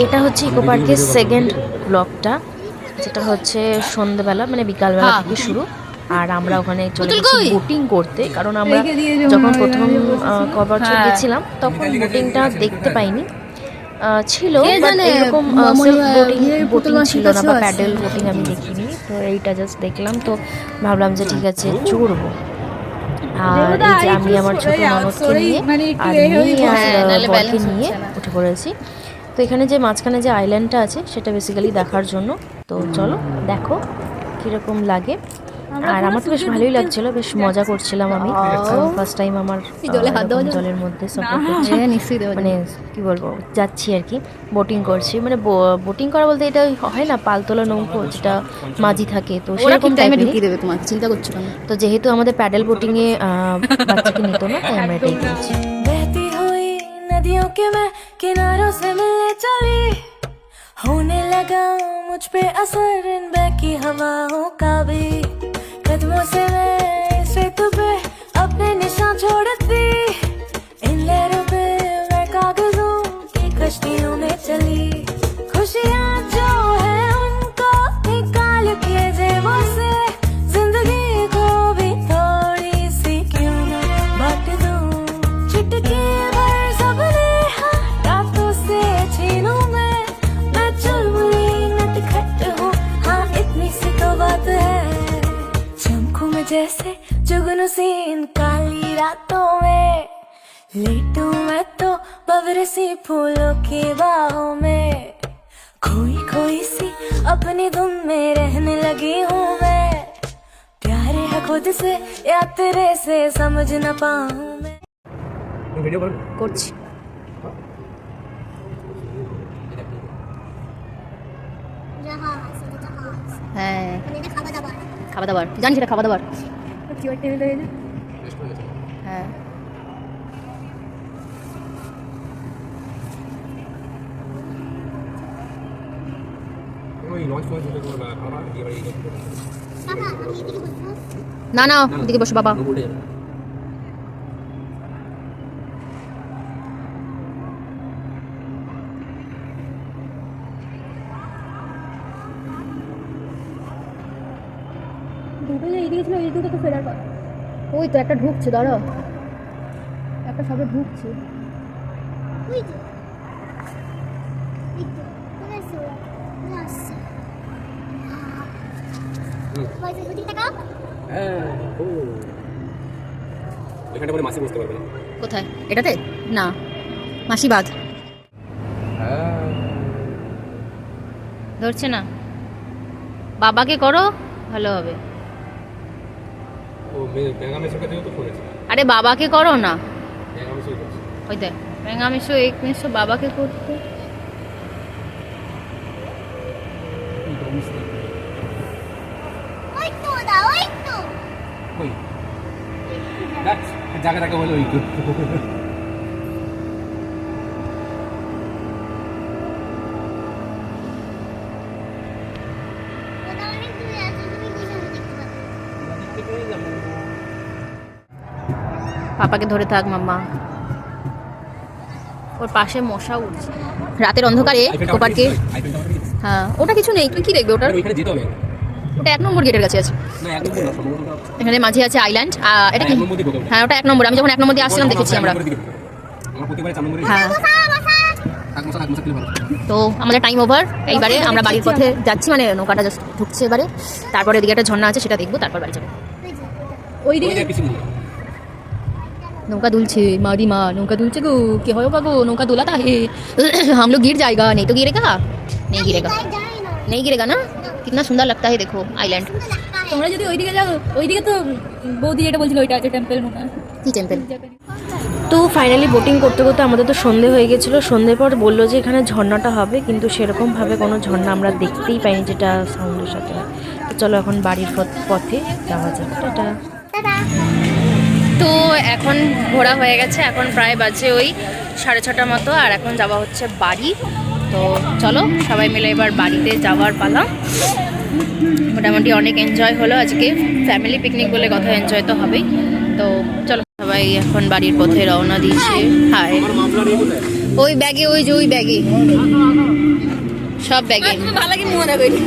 এটা হচ্ছে ইকো পার্কের সেকেন্ড ব্লগটা, যেটা হচ্ছে সন্ধ্যেবেলা মানে বিকালবেলা থেকে শুরু। আর আমরা ওখানে চলে গেছি বোটিং করতে, কারণ আমরা যখন প্রথম কবছর গেছিলাম তখন বোটিংটা দেখতে পাইনি, ছিল এরকম বোটিং ছিল না, বা প্যাডেল বোটিং আমি দেখিনি। তো এইটা জাস্ট দেখলাম, তো ভাবলাম যে ঠিক আছে চড়বো। আর এই যে আমি আমার ছোট ননদকে নিয়ে আর মেয়ে আর বরকে নিয়ে উঠে পড়েছি। তো এখানে যে মাঝখানে যে আইল্যান্ডটা আছে সেটা বেসিক্যালি দেখার জন্য। তো চলো দেখো কীরকম লাগে। আর আমার তো বেশ ভালোই লাগছিল, বেশ মজা করছিলাম আমি, ফার্স্ট টাইম আমার জলের মধ্যে সফর করছি, মানে কি বলবো যাচ্ছি আর কি, বোটিং করছি। মানে বোটিং করা বলতে এটা হয় না পালতোলা নৌকো যেটা মাঝি থাকে, তো সেরকম টাইমে ঢুকিয়ে দেবে তোমাকে, চিন্তা করছো না। তো যেহেতু আমাদের প্যাডেল বোটিংয়ে বাচ্চাকে নিত না, তাই আমরা এটাই করছি। नदियों के मैं किनारों से मिलने चली, होने लगा मुझ पे असर इन बहकी हवाओं का भी, कदमों से मैं इस रेत पे अपने निशान छोड़ती, इन लहरों पे मैं कागजों की कश्तियों में चली, खुशियाँ जो है उनको निकाल के जेबों से, जिंदगी को भी थोड़ी सी क्यों ना बांट दूं, चुटकी भर सबने रातों से छीनूं मैं चुलबुली नटखट हूँ, हाँ इतनी सी तो बात है, चमकूं मैं जैसे जुगनू सी इन काली रातों में, लेटूं मैं तो बबर सी फूलों की बाहों में, खोई खोई सी अपनी धुन में रहने लगी हूँ मैं, प्यारे है खुद से या तेरे से समझ न पाऊँ मैं। করছি হ্যাঁ খাবার দাবার জানি, সেটা খাবার দাবার হ্যাঁ। না না ওদিকে বসো বাবা। ওই তো একটা ঢুকছে, দাঁড়াও একটা সবে ঢুকছে। কোথায় এটাতে? না মাসি বাদ ধরছে না, বাবাকে করো ভালো হবে। আরে বাবাকে করো না, ওই দেখ ব্যাঙ্গামিশো এক মিশো বাবাকে করতে। জায়গাটাকে বলে ওই পাপাকে ধরে থাক মাম্মা, ওর পাশে মশা উঠছে রাতের অন্ধকারে ইকো পার্কে। হ্যাঁ ওটা কিছু নেই, তুমি কি দেখবে ওটা? ওটা 1 নম্বর গেটের কাছে আছে, এখানে মাঝে আছে আইল্যান্ড। এটা কি? হ্যাঁ ওটা 1 নম্বর, আমি যখন 1 নম্বর দিয়ে আসছিলাম দেখেছি আমরা। হ্যাঁ তো আমাদের টাইম ওভার, এইবারে আমরা বাড়ির পথে যাচ্ছি, মানে নৌকাটা জাস্ট ঢুকছে এবারে, তারপরে এদিকে একটা ঝর্ণা আছে সেটা দেখবো, তারপর বাড়ি যাবো। ওই দিকে नौका दुलछे मारी माँ, नौका दुलछे गो क्या होगा गो, नौका दुलाता है हम लोग गिर जाएगा, नहीं तो गिरेगा, नहीं गिरेगा, नहीं गिरेगा ना। कितना सुंदर लगता है देखो आइलैंड। তোমরা যদি ওইদিকে যাও, ওইদিকে তো বৌদি যেটা বলছিল ওইটা আছে টেম্পল মনে হয়। কি টেম্পল? তো ফাইনালি বোটিং করতে করতে আমাদের তো সন্ধে হয়ে গেছিলো। সন্ধ্যের পর বললো যে এখানে ঝর্ণাটা হবে, কিন্তু সেরকমভাবে কোনো ঝর্ণা আমরা দেখতেই পাইনি যেটা সাউন্ডের সাথে। তো চলো এখন বাড়ির পথে যাওয়া যাক। টাটা। তো এখন ঘোরা হয়ে গেছে, এখন প্রায় বাজে ওই 6:30 মতো, আর এখন যাওয়া হচ্ছে বাড়ি। তো চলো সবাই মিলে এবার বাড়িতে যাওয়ার পালা। মোটামুটি অনেক এনজয় হলো আজকে, ফ্যামিলি পিকনিক বলে কথা, এনজয় তো হবেই। তো চলো সবাই এখন বাড়ির পথে রওনা দিয়েছে। হাই ওই ব্যাগে, ওই যে ওই ব্যাগে, সব ব্যাগে। ভালো লাগে মনে করি।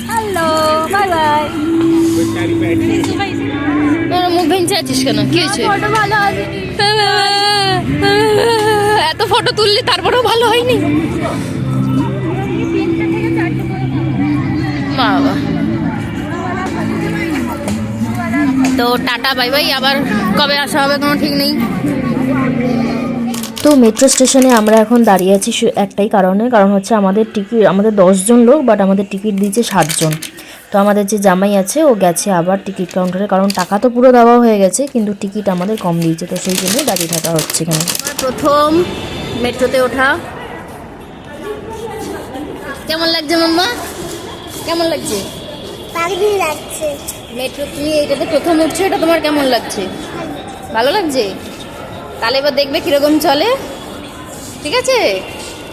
Hello, bye bye. মুখ ভেঙে আছিস কেন, কি হয়েছে? ফটো ভালো আসেনি। এত ফটো তুললি তারপরেও ভালো হয়নি। বাবা, তো টাটা বাই বাই, আবার কবে আসা হবে কোনো ঠিক নেই। তো মেট্রো স্টেশনে আমরা এখন দাঁড়িয়ে আছি একটাই কারণ হচ্ছে আমাদের টিকিট, আমাদের 10 জন লোক, বাট আমাদের টিকিট দিয়েছে 7 জন। তো আমাদের যে জামাই আছে ও গেছে আবার টিকিট কাউন্টারে, কারণ টাকা তো পুরো দেওয়া হয়ে গেছে কিন্তু টিকিট আমাদের কম দিয়েছে, তো সেই জন্যই দাঁড়িয়ে থাকা হচ্ছে এখানে। প্রথম মেট্রোতে ওঠা, কেমন লাগছে মাম্মা? কেমন লাগছে? পাগলি লাগছে। মেট্রো তুমি এইটাতে প্রথম উঠছো, এটা তোমার কেমন লাগছে? ভালো লাগছে? তাহলে এবার দেখবে কিরকম চলে, ঠিক আছে?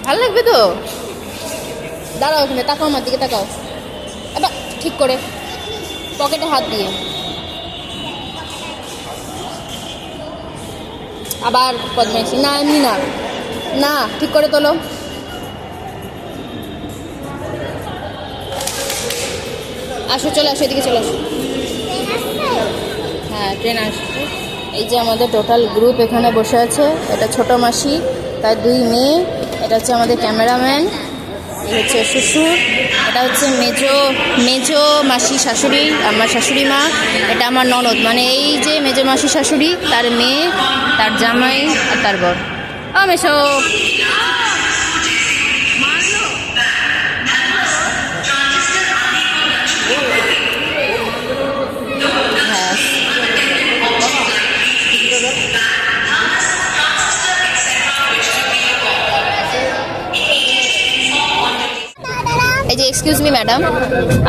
ভালো লাগবে তো? দাঁড়াও ওখানে, তাকাও আমার দিকে, তাকাও এবার ঠিক করে, পকেটে হাত দিয়ে। আবার বদমাইশি না, এমনি না, না ঠিক করে তোলো। আসো, চলে আসো, এদিকে চলে আসো। হ্যাঁ, ট্রেন আসছে। এই যে আমাদের টোটাল গ্রুপ এখানে বসে আছে। এটা ছোট মাসি, তার 2 মেয়ে, এটা হচ্ছে আমাদের ক্যামেরাম্যান, এই হচ্ছে শ্বশুর, এটা হচ্ছে মেজো মাসি শাশুড়ি, আমার শাশুড়ি মা, এটা আমার ননদ, মানে এই যে মেজো মাসি শাশুড়ি, তার মেয়ে, তার জামাই আর তার বর। মেশো। হ্যাঁ, এই যে এক্সকিউজ মি ম্যাডাম,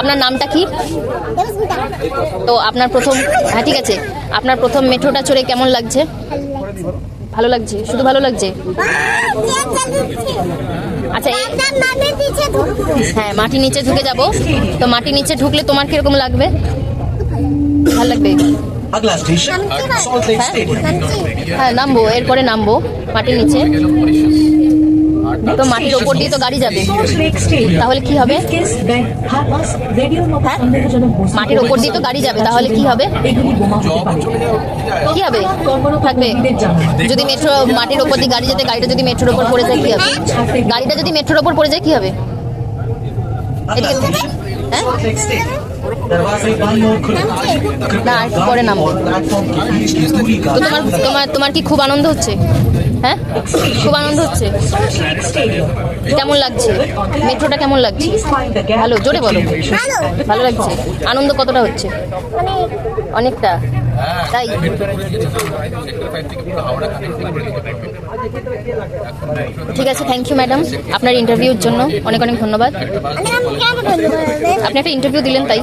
আপনার নামটা কি? তো আপনার প্রথম, হ্যাঁ ঠিক আছে, আপনার প্রথম মেট্রোটা চড়ে কেমন লাগছে? ভালো লাগছে, শুধু ভালো লাগছে? আচ্ছা, হ্যাঁ মাটি নিচে ঢুকে যাব, তো মাটি নিচে ঢুকলে তোমার কিরকম লাগবে? ভালো লাগবে? হ্যাঁ নামবো, এরপরে নামবো মাটির নিচে, তো মাটির ওপর দিয়ে তো গাড়ি যাবে, তাহলে কি হবে? হ্যাঁ, মাটির ওপর দিয়ে তো গাড়ি যাবে, তাহলে কি হবে? কি হবে? থাকবে? যদি মেট্রো মাটির ওপর দিয়ে গাড়ি যেতে, গাড়িটা যদি মেট্রোর ওপর পড়ে যায় কি হবে? গাড়িটা যদি মেট্রোর ওপর পড়ে যায় কি হবে? এদিকে, হ্যাঁ না, একটু পরে নামবো। তো তোমার কি খুব আনন্দ হচ্ছে? হ্যাঁ, খুব আনন্দ হচ্ছে? কেমন লাগছে মেট্রোটা, কেমন লাগছে? ভালো, জোরে বলো। ভালো লাগছে? আনন্দ কতটা হচ্ছে? অনেকটা, তাই? ঠিক আছে, থ্যাংক ইউ ম্যাডাম আপনার ইন্টারভিউর জন্য, অনেক অনেক ধন্যবাদ। আপনি একটা ইন্টারভিউ দিলেন তাই।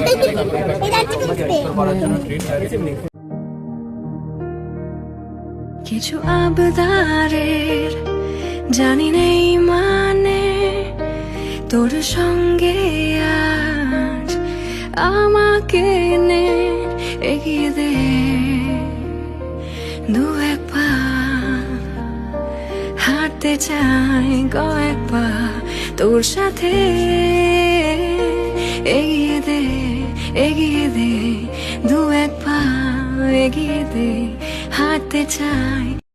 কিছু আবদারের জানি নেই মানে, তোর সঙ্গে আজ আমাকে নে এগিয়ে দে 2-1 পা, হাঁটতে চাই কয়েক পা তোর সাথে, এগিয়ে দে 2-1 পা, এগিয়ে দে, হাঁটতে চাই